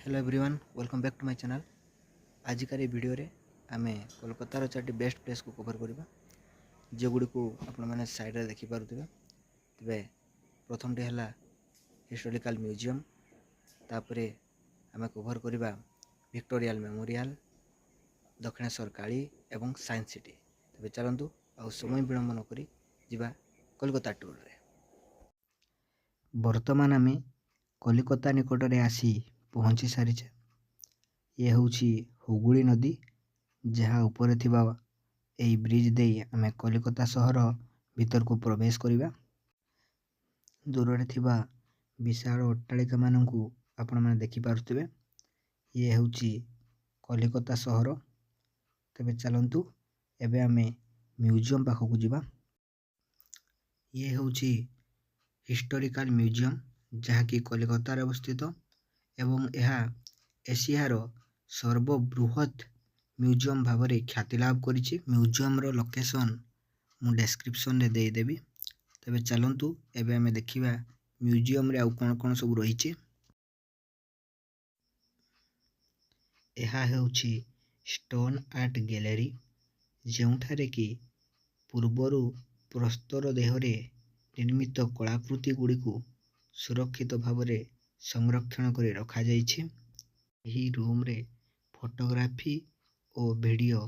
Hello everyone welcome back to my channel. आजिकार video रे आमे कोलकातार 4टी बेस्ट प्लेस को कवर करबा जो गुडी को आपण माने साइड रे देखि पारुथिबे। तबे प्रथम टी हला हिस्टोरिकल म्यूजियम, तापरे आमे कवर करबा विक्टोरियल मेमोरियल, दक्षिणेश्वर काली एवं साइंस सिटी। तबे चलंतु आ समय विलंब न करी जिबा कोलकाता टूर रे। वर्तमान आमे कलिकता निकट रे आसी पहुँची सारीचे। ये होची हुगुली नदी, जहाँ ऊपर थिबा एई ब्रिज देई आमे कलिकता शहर भीतर को प्रवेश करिबा। दूर रे थिबा विशाल अट्टालिका माननकु आपण माने देखि पारुथिबे। ये होची कलिकता शहर। तबे चलंतु एबे आमे म्यूजियम पाखकु जिबा। ये होची हिस्टोरिकल म्यूजियम, जहाँ की कलिकता रे अवस्थित एवं यह एशियार सर्वबृहत म्यूजियम भावरे ख्याति लाभ करिछि। म्यूजियम रो लोकेशन मु डिस्क्रिप्शन रे देई देबी। तबे चलंतु एबे हमें देखिबा म्यूजियम रे आ कोन कोन सब रहिछि। यह हेउछि स्टोन आर्ट गैलरी, जेउठारे कि पूर्वरु प्रस्तर देहरे निर्मित कलाकृति गुडी को सुरक्षित भावरे संरक्षण करी रखा जाइछि। एही रूम रे फोटोग्राफी और वीडियो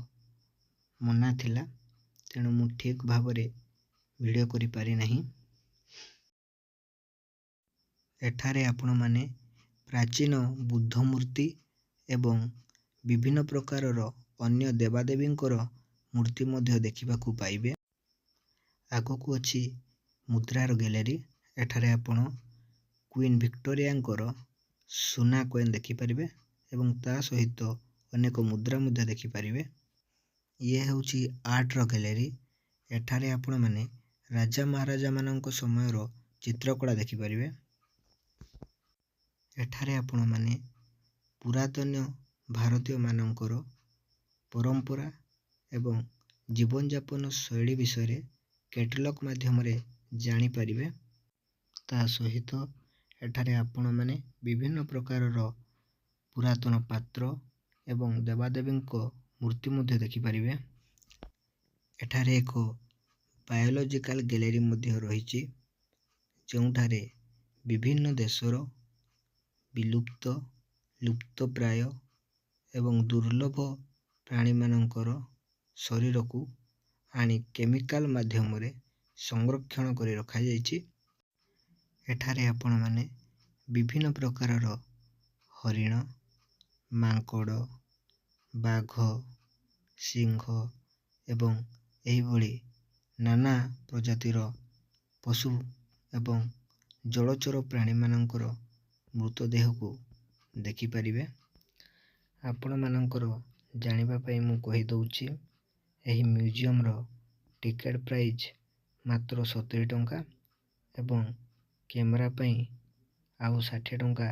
मना थिला, तेणु मु ठीक भावरे वीडियो करि पारि नाही। एठारे आपण माने प्राचीन बुद्ध मूर्ति एवं विभिन्न प्रकारर अन्य देवादेवींकर मूर्ति मध्य देखिबाकू पाइबे। आगकू अछि मुद्रार गैलरी। एठारे आपण क्वीन विक्टोरियांकर सुना कॉइन देखि परिबे एवं ता सहित अनेक मुद्रा मध्य देखि परिबे। ये होची आर्ट रो गैलरी। एठारे आपण माने राजा महाराजा माननक समयर चित्रकला देखि परिबे। एठारे आपण माने पुरातन भारतीय माननकर परंपरा एवं जीवन यापन शैली विषय कैटलॉग माध्यम रे जानि परिबे। ता सहित एठारे आपण माने विभिन्न प्रकारर पुरातन पात्र एवं देवादेवींक मूर्ति मध्य देखि परिबे। एठारे एक बायोलॉजिकल गैलरी मध्य रहिछि, जोंठारे विभिन्न देशर विलुप्त, लुप्तप्राय एवं दुर्लभ प्राणी मानकर शरीर को आनी केमिकल माध्यम रे संरक्षण करी रखा जाइछि। एठारे आपण माने विभिन्न प्रकारर हरिण, मांकड़, बाघ, सिंह एवं एही भली नाना प्रजातिर पशु एवं जलचर प्राणी मानकर मृतदेह को देखि परिबे। आपण मानकर जानिबा पई मु कहि दउछि, एही म्यूजियम रो टिकट प्राइस मात्र 70 टंका एवं कैमरा पई आउ 60 टंका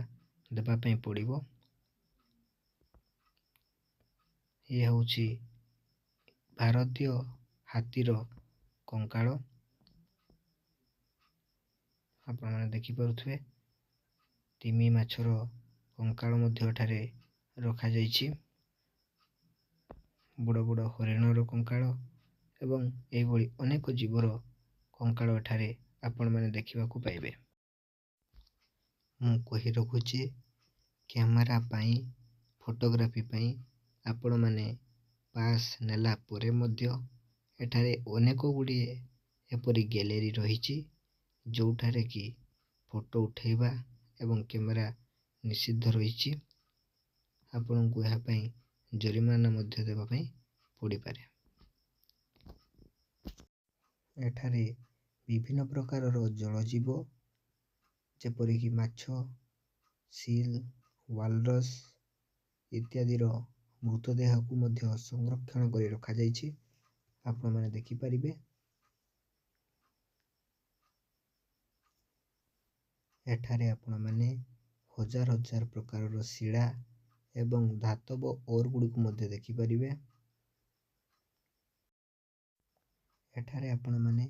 देबा पई पड़िबो। ये होची भारतीय हाथीर कंकाल। आपण माने देखि पारुथबे तिमी माछर कंकाल मध्य एठारे रखा जाइछि। बड़ बड़ हरिणर कंकाल एवं एही भली अनेक जीवर कंकाल एठारे आपण माने देखिबाकू पाइबे। मु कहि रखुछि, कैमरा पई फोटोग्राफी पई आपण माने पास नेला परे मध्य एठारे अनेक गुडिए एपरि गैलरी रहिछि, जोठारे कि फोटो उठेबा एवं कैमरा निषिद्ध रहिछि। आपनकु एहा पई जरिमाना मध्य देबा पई पड़ी पारे। एठारे विभिन्न प्रकारर जलजीव जेपरि कि माछ, सील, वालरस इत्यादिर मृतदेह को मध्य संरक्षण करी रखा जाइछि। आपण माने देखि परिबे। एठारे आपण माने हजार हजार प्रकारर शिला एवं धातव ओर गुडी को मध्य देखि परिबे। एठारे आपण माने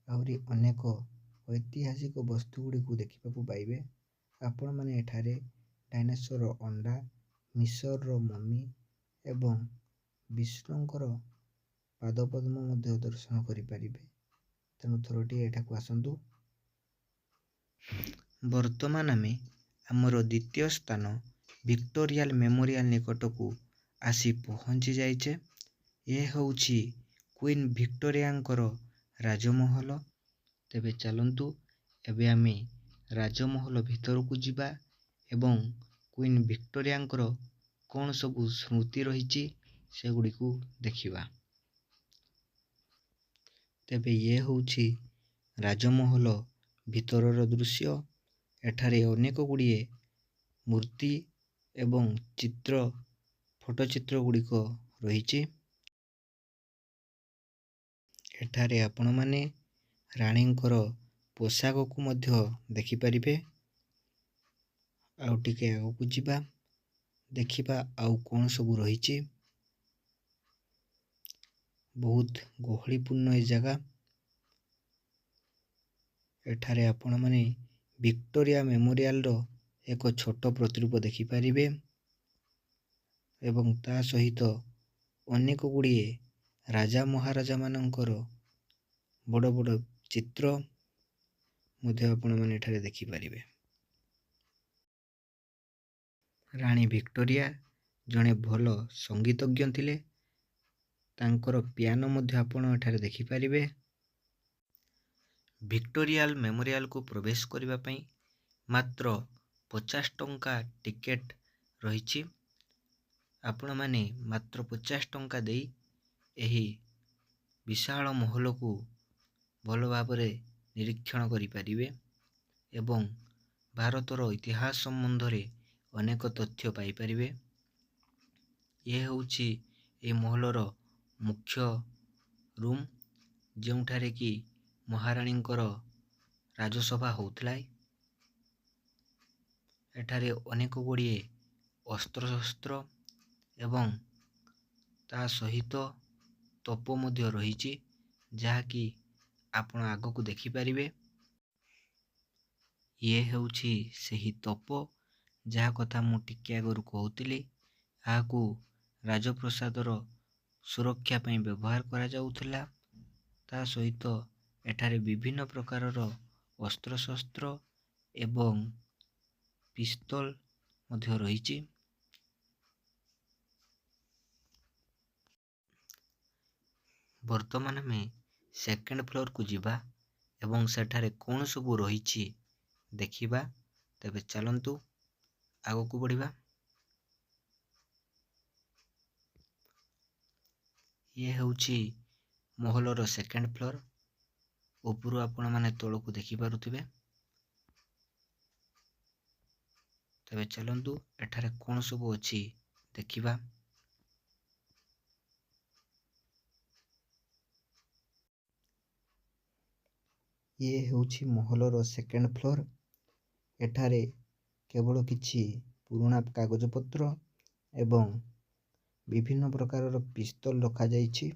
आउरी अनेक ऐतिहासिक वस्तु गुडी को देखिबाकू पाइबे। आपण माने एठारे ଡାଇନୋସର ଅଣ୍ଡା, ମିଶରର ମମି ଏବଂ ବିଷ୍ଣୁଙ୍କର ପାଦପଦ୍ମ ମଧ୍ୟ ଦର୍ଶନ କରିପାରିବେ। ତେଣୁ ଥରଟିଏ ଏଠାକୁ ଆସନ୍ତୁ। ବର୍ତ୍ତମାନ ଆମେ ଆମର ଦ୍ୱିତୀୟ ସ୍ଥାନ ଭିକ୍ଟୋରିଆଲ ମେମୋରିଆଲ ନିକଟକୁ ଆସି ପହଞ୍ଚି ଯାଇଛେ। ଏ ହେଉଛି କୁଇନ୍ ଭିକ୍ଟୋରିଆଙ୍କର ରାଜମହଲ। ତେବେ ଚାଲନ୍ତୁ ଏବେ ଆମେ ରାଜମହଲ ଭିତରକୁ ଯିବା ଏବଂ କୁଇନ୍ ଭିକ୍ଟୋରିଆଙ୍କର କ'ଣ ସବୁ ସ୍ମୃତି ରହିଛି ସେଗୁଡ଼ିକୁ ଦେଖିବା। ତେବେ ଇଏ ହେଉଛି ରାଜମହଲ ଭିତରର ଦୃଶ୍ୟ। ଏଠାରେ ଅନେକ ଗୁଡ଼ିଏ ମୂର୍ତ୍ତି ଏବଂ ଫଟୋଚିତ୍ର ଗୁଡ଼ିକ ରହିଛି। ଏଠାରେ ଆପଣମାନେ ରାଣୀଙ୍କର ପୋଷାକକୁ ମଧ୍ୟ ଦେଖିପାରିବେ। ଆଉ ଟିକେ ଆଗକୁ ଯିବା, ଦେଖିବା ଆଉ କ'ଣ ସବୁ ରହିଛି। ବହୁତ ଗହଳିପୂର୍ଣ୍ଣ ଏ ଜାଗା। ଏଠାରେ ଆପଣମାନେ ଭିକ୍ଟୋରିଆ ମେମୋରିଆଲର ଏକ ଛୋଟ ପ୍ରତିରୂପ ଦେଖିପାରିବେ ଏବଂ ତା ସହିତ ଅନେକ ଗୁଡ଼ିଏ ରାଜା ମହାରାଜାମାନଙ୍କର ବଡ଼ ବଡ଼ ଚିତ୍ର ମଧ୍ୟ ଆପଣମାନେ ଏଠାରେ ଦେଖିପାରିବେ। ରାଣୀ ଭିକ୍ଟୋରିଆ ଜଣେ ଭଲ ସଙ୍ଗୀତଜ୍ଞ ଥିଲେ। ତାଙ୍କର ପିଆନୋ ମଧ୍ୟ ଆପଣ ଏଠାରେ ଦେଖିପାରିବେ। ଭିକ୍ଟୋରିଆଲ ମେମୋରିଆଲକୁ ପ୍ରବେଶ କରିବା ପାଇଁ ମାତ୍ର 50 ଟଙ୍କା ଟିକେଟ୍ ରହିଛି। ଆପଣମାନେ ମାତ୍ର 50 ଟଙ୍କା ଦେଇ ଏହି ବିଶାଳ ମହଲକୁ ଭଲ ଭାବରେ ନିରୀକ୍ଷଣ କରିପାରିବେ ଏବଂ ଭାରତର ଇତିହାସ ସମ୍ବନ୍ଧରେ ଅନେକ ତଥ୍ୟ ପାଇପାରିବେ। ଏ ହେଉଛି ଏହି ମହଲର ମୁଖ୍ୟ ରୁମ୍, ଯେଉଁଠାରେ କି ମହାରାଣୀଙ୍କର ରାଜସଭା ହେଉଥିଲା। ଏଠାରେ ଅନେକ ଗୁଡ଼ିଏ ଅସ୍ତ୍ରଶସ୍ତ୍ର ଏବଂ ତା ସହିତ ତୋପ ମଧ୍ୟ ରହିଛି, ଯାହାକି ଆପଣ ଆଗକୁ ଦେଖିପାରିବେ। ଇଏ ହେଉଛି ସେହି ତୋପ ଯାହା କଥା ମୁଁ ଟିକେ ଆଗରୁ କହୁଥିଲି। ଏହାକୁ ରାଜପ୍ରସାଦର ସୁରକ୍ଷା ପାଇଁ ବ୍ୟବହାର କରାଯାଉଥିଲା। ତା ସହିତ ଏଠାରେ ବିଭିନ୍ନ ପ୍ରକାରର ଅସ୍ତ୍ରଶସ୍ତ୍ର ଏବଂ ପିସ୍ତଲ ମଧ୍ୟ ରହିଛି। ବର୍ତ୍ତମାନ ଆମେ ସେକେଣ୍ଡ ଫ୍ଲୋରକୁ ଯିବା ଏବଂ ସେଠାରେ କ'ଣ ସବୁ ରହିଛି ଦେଖିବା। ତେବେ ଚାଲନ୍ତୁ ଆଗକୁ ବଢ଼ିବା। ଇଏ ହେଉଛି ମହଲର ସେକେଣ୍ଡ ଫ୍ଲୋର। ଉପରୁ ଆପଣମାନେ ତଳକୁ ଦେଖିପାରୁଥିବେ। ତେବେ ଚାଲନ୍ତୁ ଏଠାରେ କ'ଣ ସବୁ ଅଛି ଦେଖିବା। ଇଏ ହେଉଛି ମହଲର ସେକେଣ୍ଡ ଫ୍ଲୋର। ଏଠାରେ କେବଳ କିଛି ପୁରୁଣା କାଗଜପତ୍ର ଏବଂ ବିଭିନ୍ନ ପ୍ରକାରର ପିସ୍ତଲ ରଖାଯାଇଛି।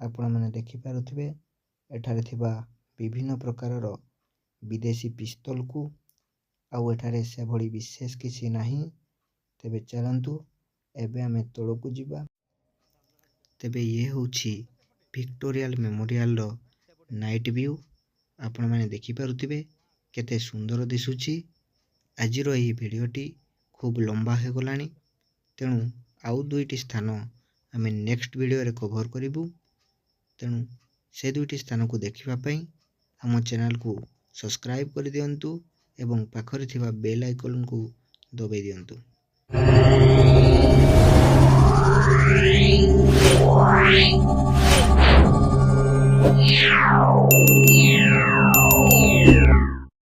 ଆପଣମାନେ ଦେଖିପାରୁଥିବେ ଏଠାରେ ଥିବା ବିଭିନ୍ନ ପ୍ରକାରର ବିଦେଶୀ ପିସ୍ତଲକୁ। ଆଉ ଏଠାରେ ସେଭଳି ବିଶେଷ କିଛି ନାହିଁ। ତେବେ ଚାଲନ୍ତୁ ଏବେ ଆମେ ତଳକୁ ଯିବା। ତେବେ ଇଏ ହେଉଛି ଭିକ୍ଟୋରିଆଲ ମେମୋରିଆଲର ନାଇଟ୍ ଭିଉ। ଆପଣମାନେ ଦେଖିପାରୁଥିବେ କେତେ ସୁନ୍ଦର ଦିଶୁଛି। ଆଜିର ଏହି ଭିଡ଼ିଓଟି ଖୁବ୍ ଲମ୍ବା ହୋଇଗଲାଣି, ତେଣୁ ଆଉ ଦୁଇଟି ସ୍ଥାନ ଆମେ ନେକ୍ସଟ ଭିଡ଼ିଓରେ କଭର କରିବୁ। ତେଣୁ ସେ ଦୁଇଟି ସ୍ଥାନକୁ ଦେଖିବା ପାଇଁ ଆମ ଚ୍ୟାନେଲକୁ ସବସ୍କ୍ରାଇବ୍ କରିଦିଅନ୍ତୁ ଏବଂ ପାଖରେ ଥିବା ବେଲ୍ ଆଇକନକୁ ଦବାଇ ଦିଅନ୍ତୁ।